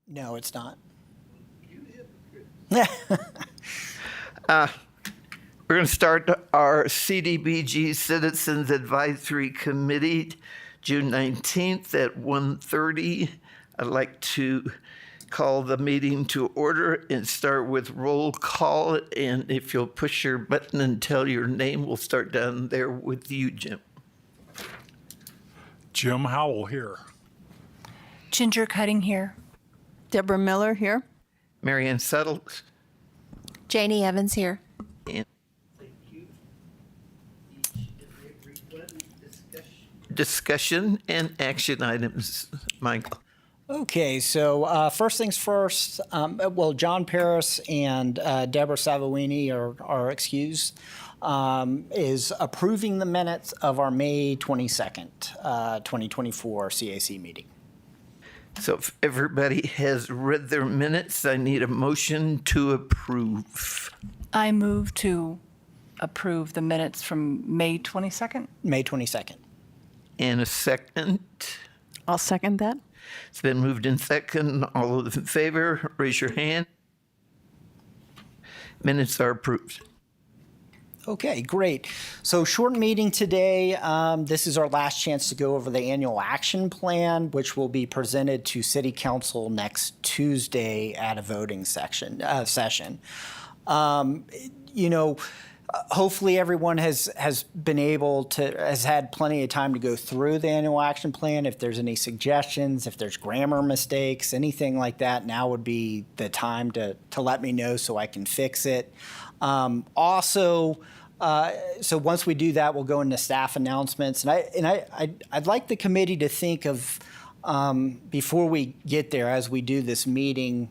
No, it's not. We're going to start our CDBG Citizens Advisory Committee June 19th at 1:30. I'd like to call the meeting to order and start with roll call. And if you'll push your button and tell your name, we'll start down there with you, Jim. Jim Howell here. Ginger Cutting here. Deborah Miller here. Marianne Settle. Janie Evans here. And thank you. Discussion and action items, Michael. Okay, so first things first, John Paris and Deborah Savouini are excused, is approving the minutes of our May 22nd, 2024 CAC meeting. So if everybody has read their minutes, I need a motion to approve. I move to approve the minutes from May 22nd. May 22nd. And a second. I'll second that. It's been moved in second. All those in favor, raise your hand. Minutes are approved. Okay, great. So short meeting today. This is our last chance to go over the annual action plan, which will be presented to City Council next Tuesday at a voting session. Hopefully everyone has had plenty of time to go through the annual action plan. If there's any suggestions, if there's grammar mistakes, anything like that, now would be the time to let me know so I can fix it. So once we do that, we'll go into staff announcements. And I'd like the committee to think of, before we get there, as we do this meeting,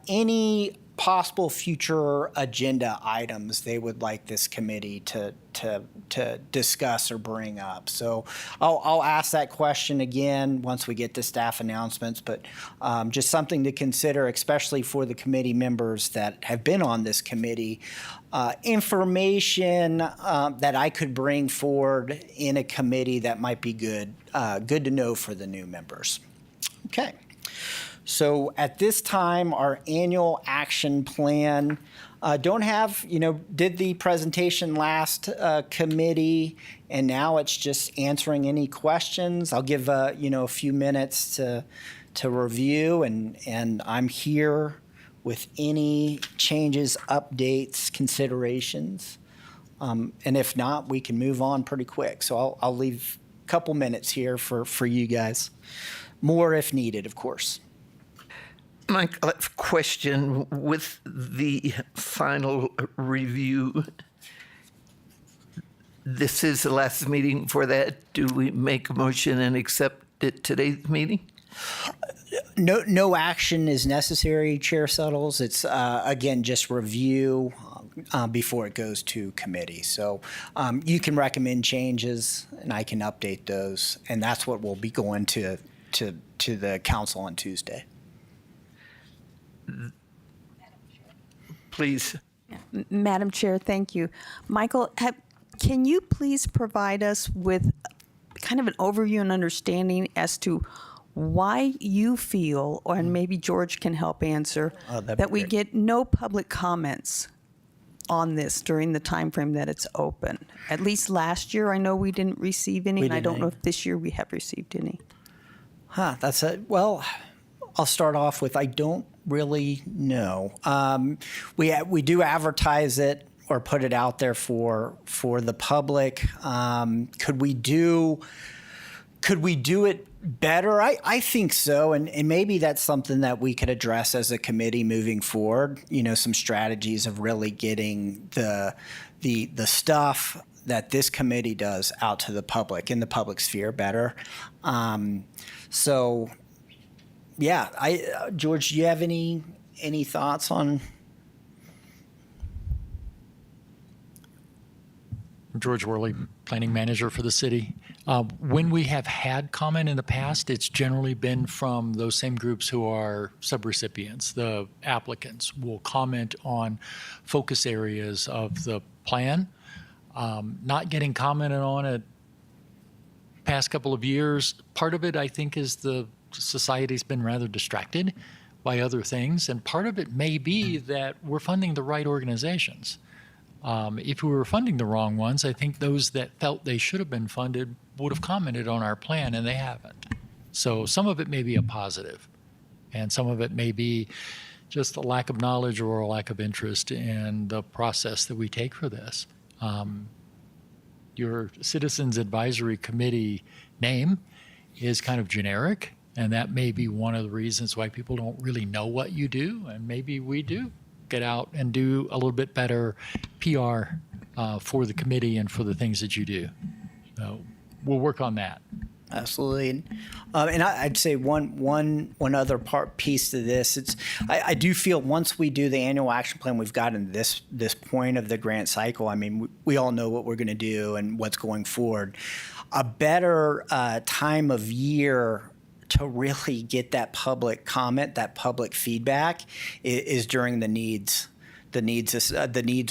any possible future agenda items they would like this committee to discuss or bring up. So I'll ask that question again once we get to staff announcements, but just something to consider, especially for the committee members that have been on this committee. Information that I could bring forward in a committee that might be good to know for the new members. Okay. So at this time, our annual action plan, did the presentation last committee, and now it's just answering any questions. I'll give a few minutes to review, and I'm here with any changes, updates, considerations. And if not, we can move on pretty quick. So I'll leave a couple minutes here for you guys. More if needed, of course. Mike, I have a question. With the final review, this is the last meeting for that. Do we make a motion and accept it today's meeting? No action is necessary, Chair Suttles. It's, again, just review before it goes to committee. So you can recommend changes, and I can update those. And that's what we'll be going to the council on Tuesday. Please. Madam Chair, thank you. Michael, can you please provide us with kind of an overview and understanding as to why you feel, and maybe George can help answer, that we get no public comments on this during the time frame that it's open? At least last year, I know we didn't receive any, and I don't know if this year we have received any. Well, I'll start off with I don't really know. We do advertise it or put it out there for the public. Could we do it better? I think so, and maybe that's something that we could address as a committee moving forward. Some strategies of really getting the stuff that this committee does out to the public in the public sphere better. So. Yeah, George, do you have any thoughts on? George Worley, planning manager for the city. When we have had comment in the past, it's generally been from those same groups who are subrecipients. The applicants will comment on focus areas of the plan. Not getting commented on it past couple of years. Part of it, I think, is the society's been rather distracted by other things. And part of it may be that we're funding the right organizations. If we were funding the wrong ones, I think those that felt they should have been funded would have commented on our plan, and they haven't. So some of it may be a positive, and some of it may be just a lack of knowledge or a lack of interest in the process that we take for this. Your Citizens Advisory Committee name is kind of generic, and that may be one of the reasons why people don't really know what you do, and maybe we do get out and do a little bit better PR for the committee and for the things that you do. So we'll work on that. Absolutely, and I'd say one other piece to this. I do feel once we do the annual action plan, we've gotten this point of the grant cycle. I mean, we all know what we're going to do and what's going forward. A better time of year to really get that public comment, that public feedback, is during the needs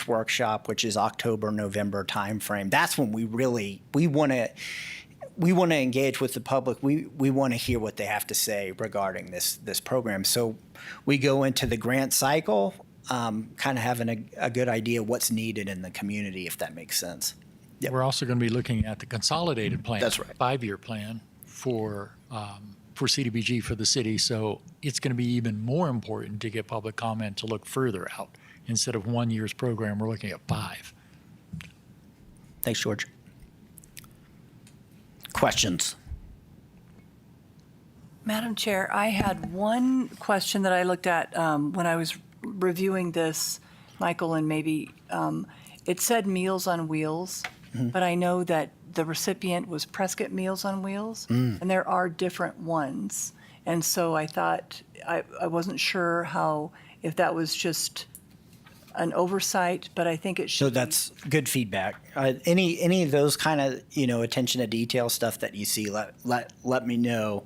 workshop, which is October, November timeframe. That's when we want to engage with the public. We want to hear what they have to say regarding this program. So we go into the grant cycle, kind of having a good idea what's needed in the community, if that makes sense. Yep. We're also going to be looking at the consolidated plan. That's right. 5-year plan for CDBG for the city. So it's going to be even more important to get public comment to look further out. Instead of 1 year's program, we're looking at 5. Thanks, George. Questions? Madam Chair, I had one question that I looked at when I was reviewing this, Michael, and maybe it said Meals on Wheels, but I know that the recipient was Prescott Meals on Wheels, and there are different ones. And so I thought, I wasn't sure if that was just an oversight, but I think it should. So that's good feedback. Any of those kind of attention to detail stuff that you see, let me know,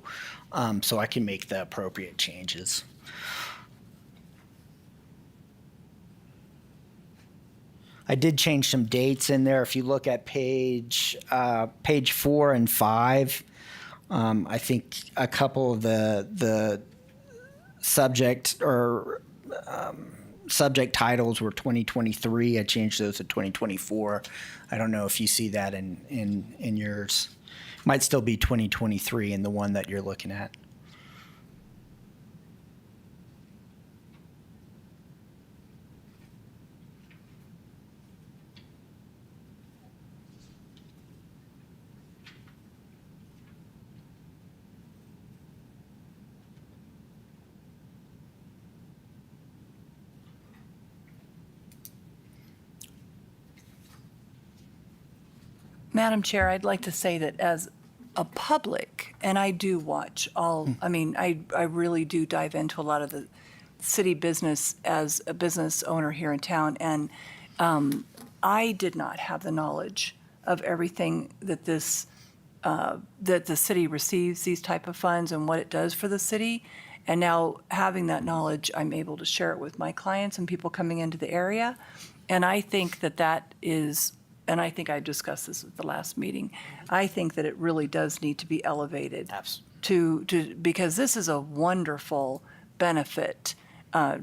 so I can make the appropriate changes. I did change some dates in there. If you look at page 4 and 5, I think a couple of the subject titles were 2023. I changed those to 2024. I don't know if you see that in yours. Might still be 2023 in the one that you're looking at. Madam Chair, I'd like to say that as a public, and I do watch I mean, I really do dive into a lot of the city business as a business owner here in town, and I did not have the knowledge of everything that that the city receives, these type of funds and what it does for the city. And now having that knowledge, I'm able to share it with my clients and people coming into the area. And I think that is, and I think I discussed this at the last meeting, I think that it really does need to be elevated to because this is a wonderful benefit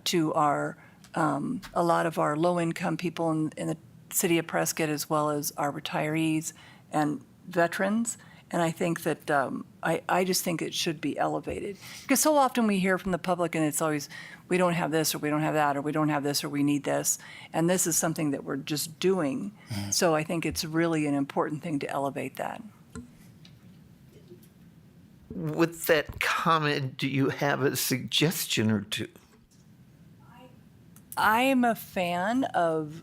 to our a lot of our low-income people in the city of Prescott, as well as our retirees and veterans. And I think that I just think it should be elevated, because so often we hear from the public and it's always, we don't have this, or we don't have that, or we don't have this, or we need this. And this is something that we're just doing. Mm-hmm. So I think it's really an important thing to elevate that. With that comment, do you have a suggestion or two? I am a fan of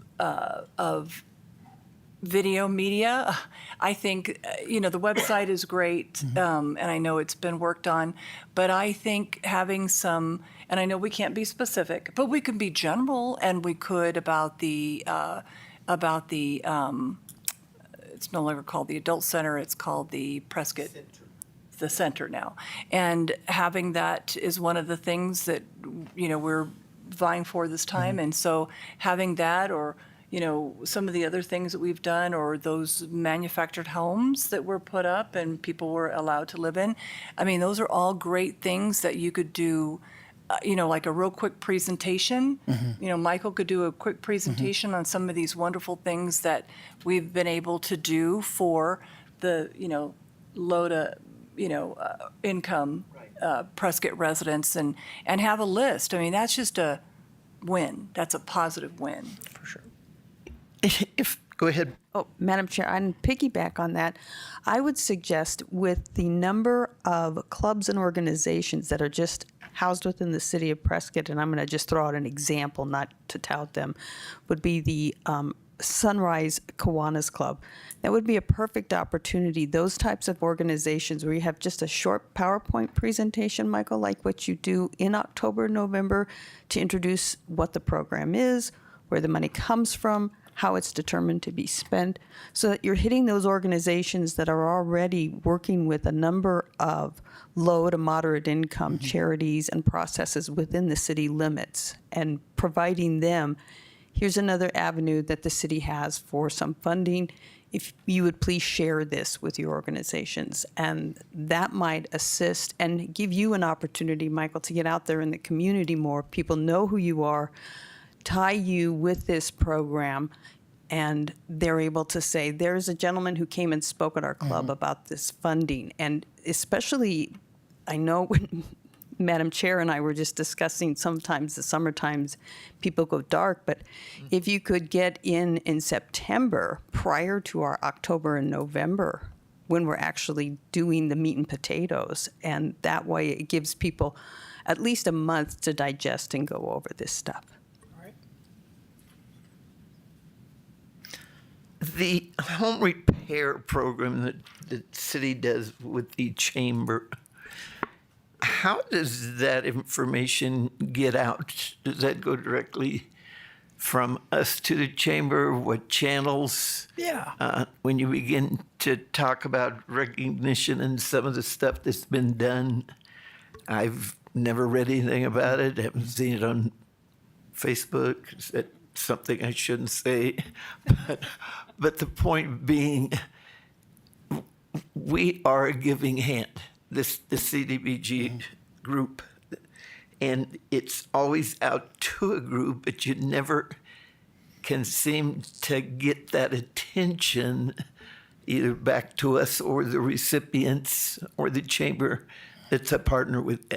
video media. I think, the website is great, mm-hmm. And I know it's been worked on, but I think having some, and I know we can't be specific, but we can be general, and we could about the it's no longer called the Adult Center, it's called the Prescott the Center now. And having that is one of the things that, we're vying for this time. Mm-hmm. And so having that, or some of the other things that we've done, or those manufactured homes that were put up and people were allowed to live in. I mean, those are all great things that you could do like a real quick presentation. Michael could do a quick presentation on some of these wonderful things that we've been able to do for the, low to, income Prescott residents and have a list. I mean, that's just a win. That's a positive win. For sure. Go ahead. Oh, Madam Chair, and piggyback on that, I would suggest with the number of clubs and organizations that are just housed within the city of Prescott, and I'm going to just throw out an example, not to tout them, would be the Sunrise Kiwanis Club. That would be a perfect opportunity. Those types of organizations where you have just a short PowerPoint presentation, Michael, like what you do in October, November, to introduce what the program is, where the money comes from, how it's determined to be spent, so that you're hitting those organizations that are already working with a number of low to moderate income charities and processes within the city limits, and providing them, here's another avenue that the city has for some funding. If you would please share this with your organizations. And that might assist and give you an opportunity, Michael, to get out there in the community more. People know who you are, tie you with this program, and they're able to say, there's a gentleman who came and spoke at our club about this funding. And especially, I know when Madam Chair and I were just discussing, sometimes the summer times people go dark, but if you could get in September prior to our October and November, when we're actually doing the meat and potatoes, and that way it gives people at least a month to digest and go over this stuff. The home repair program that the city does with the chamber, how does that information get out? Does that go directly from us to the chamber? What channels? Yeah. When you begin to talk about recognition and some of the stuff that's been done, I've never read anything about it. Haven't seen it on Facebook. Is that something I shouldn't say? But the point being, we are a giving hand, the CDBG group, and it's always out to a group, but you never can seem to get that attention either back to us or the recipients or the chamber that's a partner with.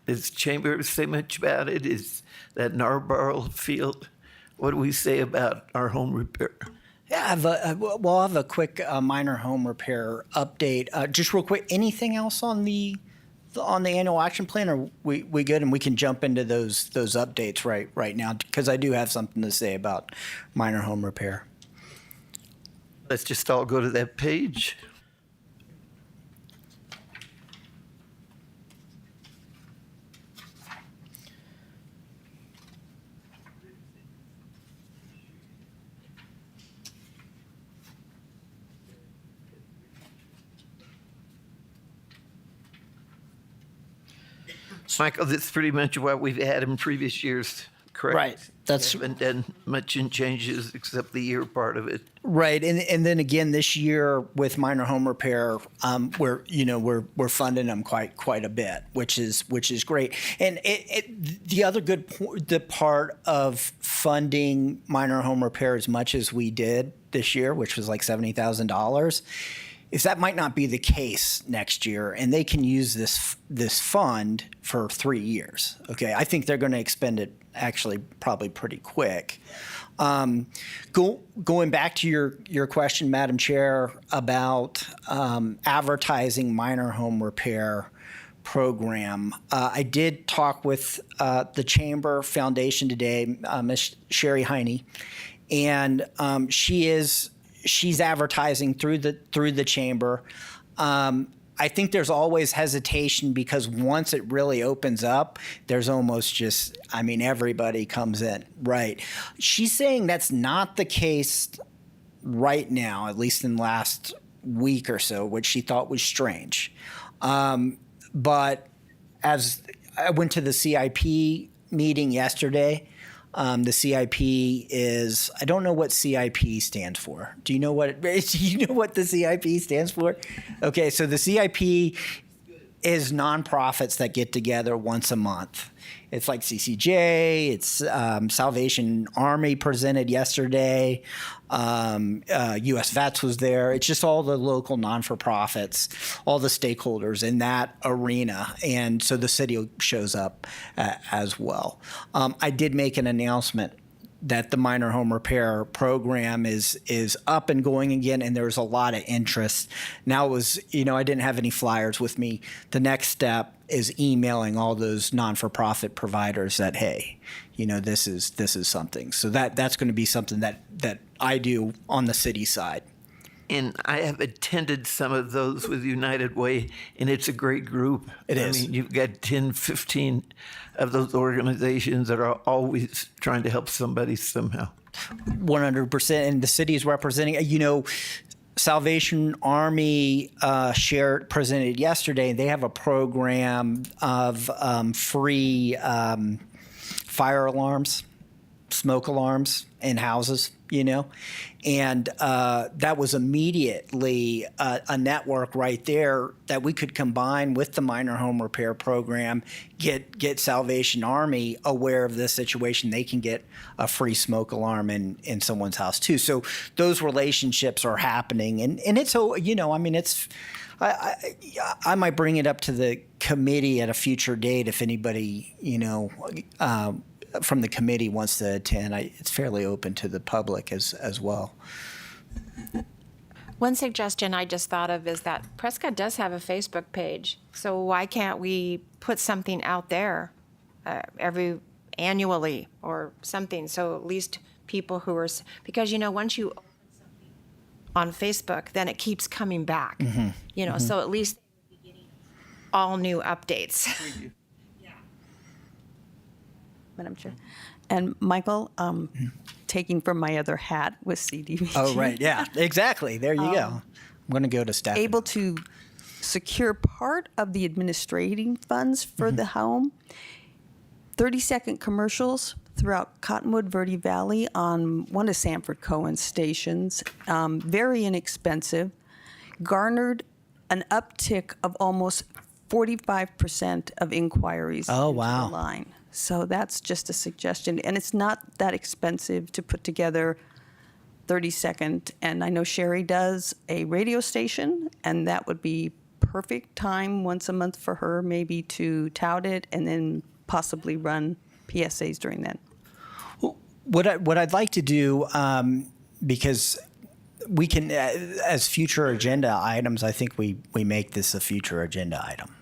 Does the chamber say much about it? Is that Narborough field? What do we say about our home repair? Yeah, I'll have a quick minor home repair update. Just real quick, anything else on the annual action plan, or we good, and we can jump into those updates right now, because I do have something to say about minor home repair. Let's just all go to that page. Michael, that's pretty much what we've had in previous years, correct? Right. That's haven't done much in changes except the year part of it. right. And then again this year with minor home repair, we're funding them quite a bit, which is great. And the other the part of funding minor home repair as much as we did this year, which was like $70,000. Is that might not be the case next year, and they can use this fund for 3 years. Okay, I think they're going to expend it actually probably pretty quick. Going back to your question, Madam Chair, about advertising minor home repair program, I did talk with the Chamber Foundation today, Ms. Sherry Heine, and she's advertising through the chamber. I think there's always hesitation because once it really opens up, there's almost just, everybody comes in, right? She's saying that's not the case right now, at least in the last week or so, which she thought was strange. But as I went to the CIP meeting yesterday, the CIP is, I don't know what CIP stands for. Do you know what the CIP stands for? Okay, so the CIP is nonprofits that get together once a month. It's like CCJ, it's Salvation Army presented yesterday, US Vets was there. It's just all the local non-for-profits, all the stakeholders in that arena. And so the city shows up as well. I did make an announcement that the minor home repair program is up and going again, and there's a lot of interest. Now it was, I didn't have any flyers with me. The next step is emailing all those non-for-profit providers that, hey, this is something. So that's going to be something that I do on the city side. And I have attended some of those with United Way, and it's a great group. It is. I mean, you've got 10, 15 of those organizations that are always trying to help somebody somehow. 100%. And the city is representing, Salvation Army presented yesterday. They have a program of free fire alarms, smoke alarms in houses, and that was immediately a network right there that we could combine with the minor home repair program, get Salvation Army aware of this situation. They can get a free smoke alarm in someone's house too. So those relationships are happening, and it's it's. I might bring it up to the committee at a future date if anybody from the committee wants to attend. It's fairly open to the public as well. One suggestion I just thought of is that Prescott does have a Facebook page. So why can't we put something out there annually or something? So at least people who are, because once you open something on Facebook, then it keeps coming back. Mm-hmm. So at least they're getting all new updates. Madam Chair. And Michael, taking from my other hat with CDBG. Oh, right. Yeah, exactly. There you go. I'm going to go to staff. Able to secure part of the administrating funds for the home. 30-second commercials throughout Cottonwood, Verde Valley on one of Sanford Cohen's stations. Very inexpensive. Garnered an uptick of almost 45% of inquiries Oh, into wow. the line. So that's just a suggestion. And it's not that expensive to put together 30-second. And I know Sherry does a radio station, and that would be perfect time once a month for her maybe to tout it and then possibly run PSAs during that. What I'd like to do, because we can, as future agenda items, I think we make this a future agenda item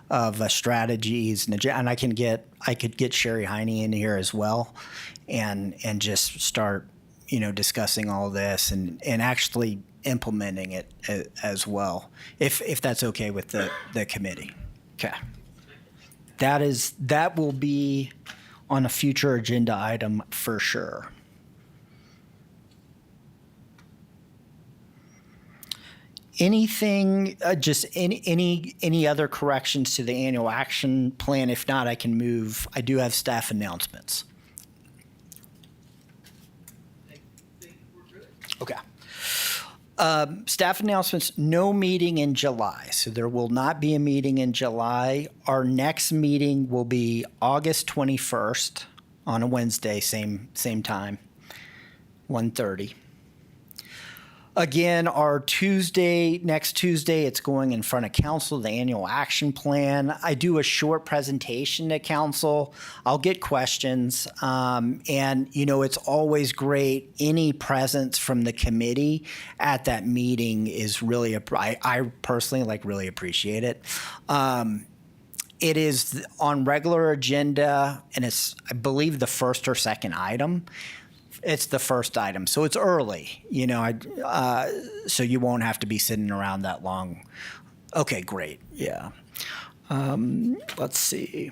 of strategies, and I could get Sherry Heine in here as well, and just start discussing all this and actually implementing it as well, if that's okay with the committee. Okay, that will be on a future agenda item for sure. Anything, just any other corrections to the annual action plan? If not, I can move. I do have staff announcements. Okay. Staff announcements, no meeting in July. So there will not be a meeting in July. Our next meeting will be August 21st on a Wednesday, same time, 1:30. Again, our next Tuesday, it's going in front of council, the annual action plan. I do a short presentation to council. I'll get questions. And, it's always great. Any presence from the committee at that meeting is really, I personally really appreciate it. It is on regular agenda, and it's, I believe, the first or second item. It's the first item, so it's early, so you won't have to be sitting around that long. Okay, great, yeah. Let's see.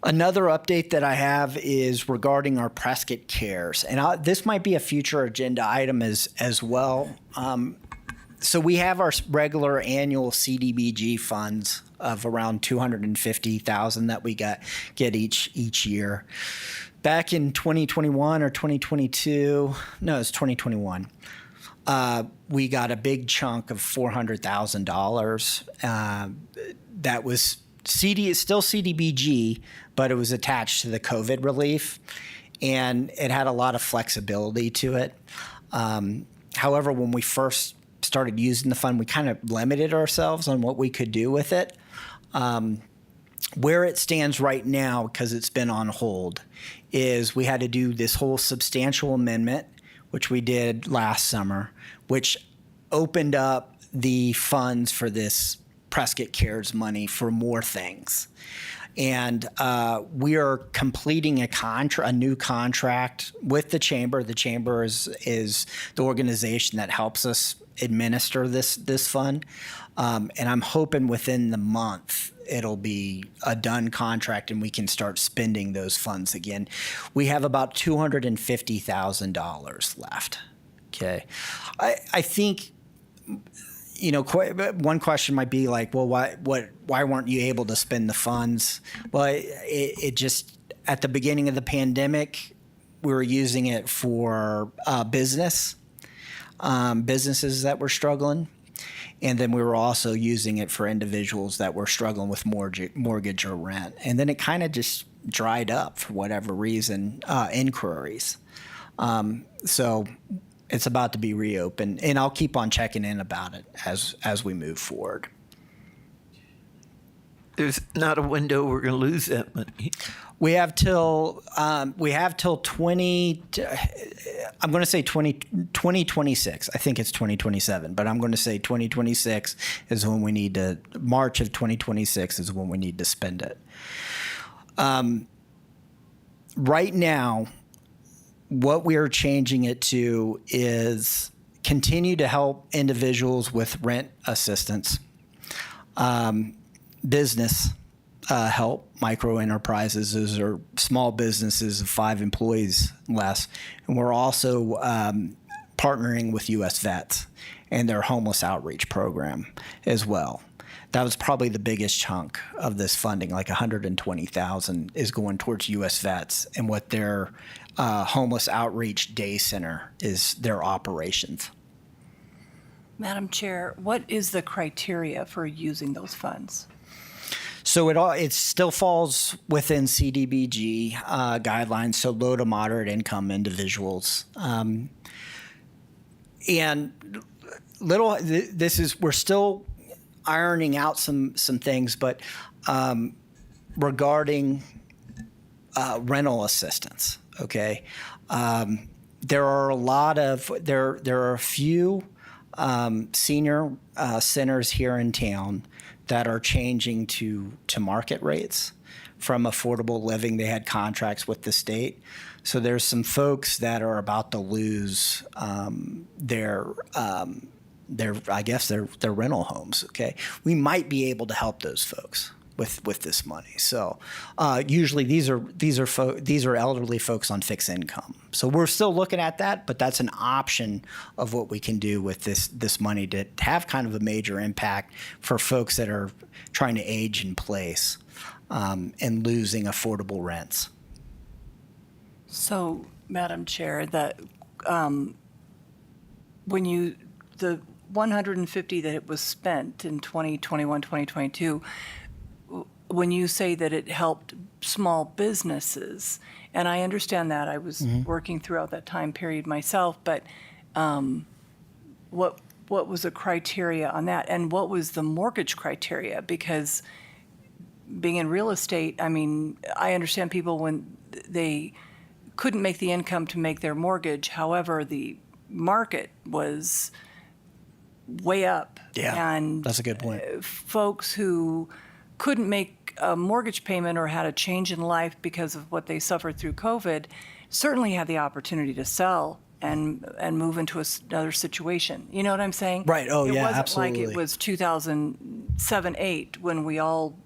Another update that I have is regarding our Prescott Cares, and this might be a future agenda item as well. So we have our regular annual CDBG funds of around $250,000 that we get each year. Back in 2021 or 2022, no, it's 2021. we got a big chunk of $400,000. That was it's still CDBG, but it was attached to the COVID relief, and it had a lot of flexibility to it. However, when we first started using the fund, we kind of limited ourselves on what we could do with it. Where it stands right now, because it's been on hold, is we had to do this whole substantial amendment, which we did last summer, which opened up the funds for this Prescott Cares money for more things. And we are completing a new contract with the Chamber. The Chamber is the organization that helps us administer this fund. And I'm hoping within the month it'll be a done contract and we can start spending those funds again. We have about $250,000 left. Okay. I think, one question might be like, well, why weren't you able to spend the funds? Well, it just, at the beginning of the pandemic, we were using it for businesses that were struggling. And then we were also using it for individuals that were struggling with mortgage or rent. And then it kind of just dried up for whatever reason, inquiries. So it's about to be reopened, and I'll keep on checking in about it as we move forward. There's not a window we're going to lose that money. We have till 2026. I think it's 2027, but I'm going to say 2026 is when we need to. March of 2026 is when we need to spend it. Right now, what we are changing it to is continue to help individuals with rent assistance, business help, micro enterprises. Those are small businesses of 5 employees less. And we're also partnering with U.S. Vets and their homeless outreach program as well. That was probably the biggest chunk of this funding, like $120,000 is going towards U.S. Vets and what their homeless outreach day center is, their operations. Madam Chair, what is the criteria for using those funds? So it still falls within CDBG guidelines, so low to moderate income individuals. And we're still ironing out some things, but regarding rental assistance, okay, there are a few senior centers here in town that are changing to market rates from affordable living. They had contracts with the state. So there's some folks that are about to lose their rental homes. Okay, we might be able to help those folks with this money. So usually these are elderly folks on fixed income. So we're still looking at that, but that's an option of what we can do with this money to have kind of a major impact for folks that are trying to age in place and losing affordable rents. So, Madam Chair, the 150 that it was spent in 2021, 2022, when you say that it helped small businesses, and I understand that, I was working throughout that time period myself, but what was the criteria on that, and what was the mortgage criteria? Because being in real estate, I mean, I understand people when they couldn't make the income to make their mortgage. However, the market was way up. Yeah, and that's a good point. Folks who couldn't make a mortgage payment or had a change in life because of what they suffered through COVID certainly had the opportunity to sell and move into another situation. You know what I'm saying? Right. Oh, yeah, It wasn't absolutely. like it was 2007, 8 when we all,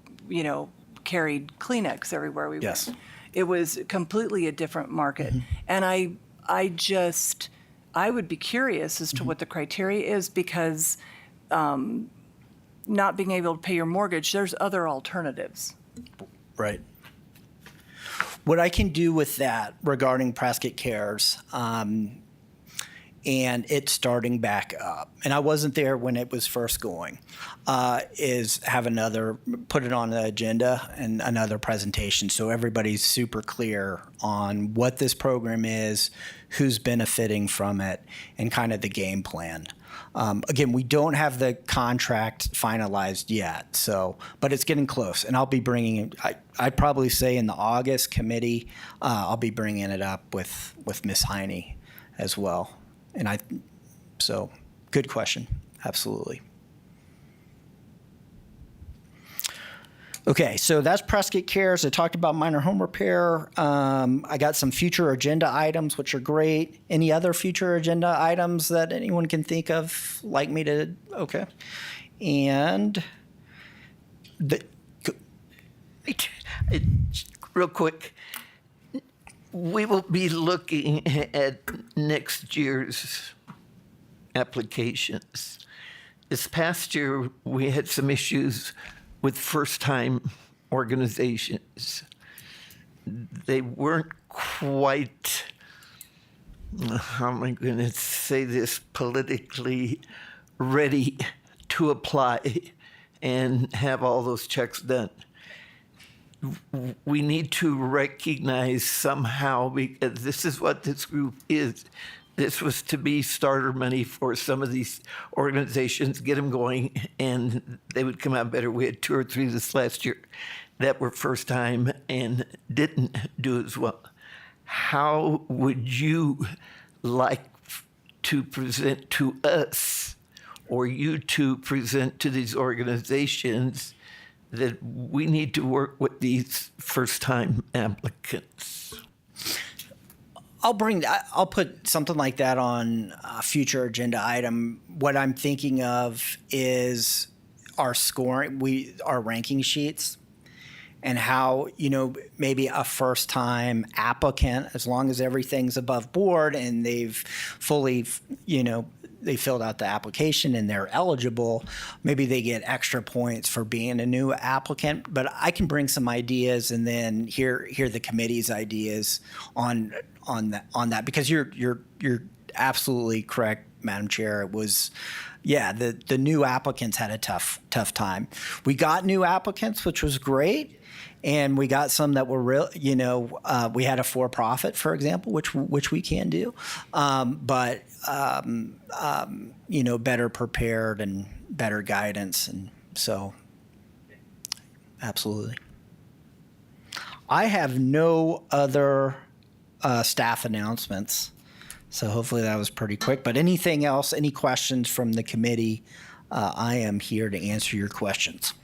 carried Kleenex everywhere we Yes. went. It was completely a different market. And I would be curious as to what the criteria is, because not being able to pay your mortgage, there's other alternatives. Right. What I can do with that regarding Prescott Cares and it's starting back up. And I wasn't there when it was first going. Is put it on the agenda and another presentation so everybody's super clear on what this program is, who's benefiting from it, and kind of the game plan. Again, we don't have the contract finalized yet, but it's getting close. And I'll be bringing I'd probably say in the August committee, I'll be bringing it up with Ms. Heine as well. So good question. Absolutely. Okay, so that's Prescott Cares. I talked about minor home repair. I got some future agenda items, which are great. Any other future agenda items that anyone can think of, like me to? Okay, and Real quick, we will be looking at next year's applications. This past year, we had some issues with first-time organizations. They weren't quite, how am I going to say this politically, ready to apply and have all those checks done. We need to recognize somehow, because this is what this group is. This was to be starter money for some of these organizations, get them going, and they would come out better. We had 2 or 3 this last year that were first time and didn't do as well. How would you like to present to us, or you to present to these organizations, that we need to work with these first-time applicants? I'll put something like that on a future agenda item. What I'm thinking of is our scoring, our ranking sheets, and how, maybe a first-time applicant, as long as everything's above board and they've fully, they filled out the application and they're eligible, maybe they get extra points for being a new applicant. But I can bring some ideas and then hear the committee's ideas on that, because you're absolutely correct, Madam Chair. It was, the new applicants had a tough time. We got new applicants, which was great. And we got some that were real, we had a for-profit, for example, which we can do, but better prepared and better guidance, and so absolutely. I have no other staff announcements, so hopefully that was pretty quick. But anything else? Any questions from the committee? I am here to answer your questions.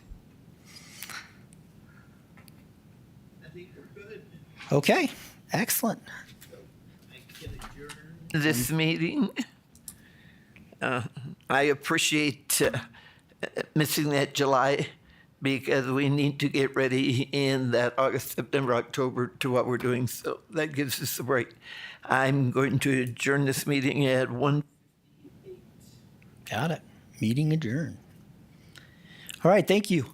Okay, excellent. This meeting, I appreciate missing that July, because we need to get ready in that August, September, October to what we're doing. So that gives us a break. I'm going to adjourn this meeting at 1. Got it. Meeting adjourned. All right, thank you.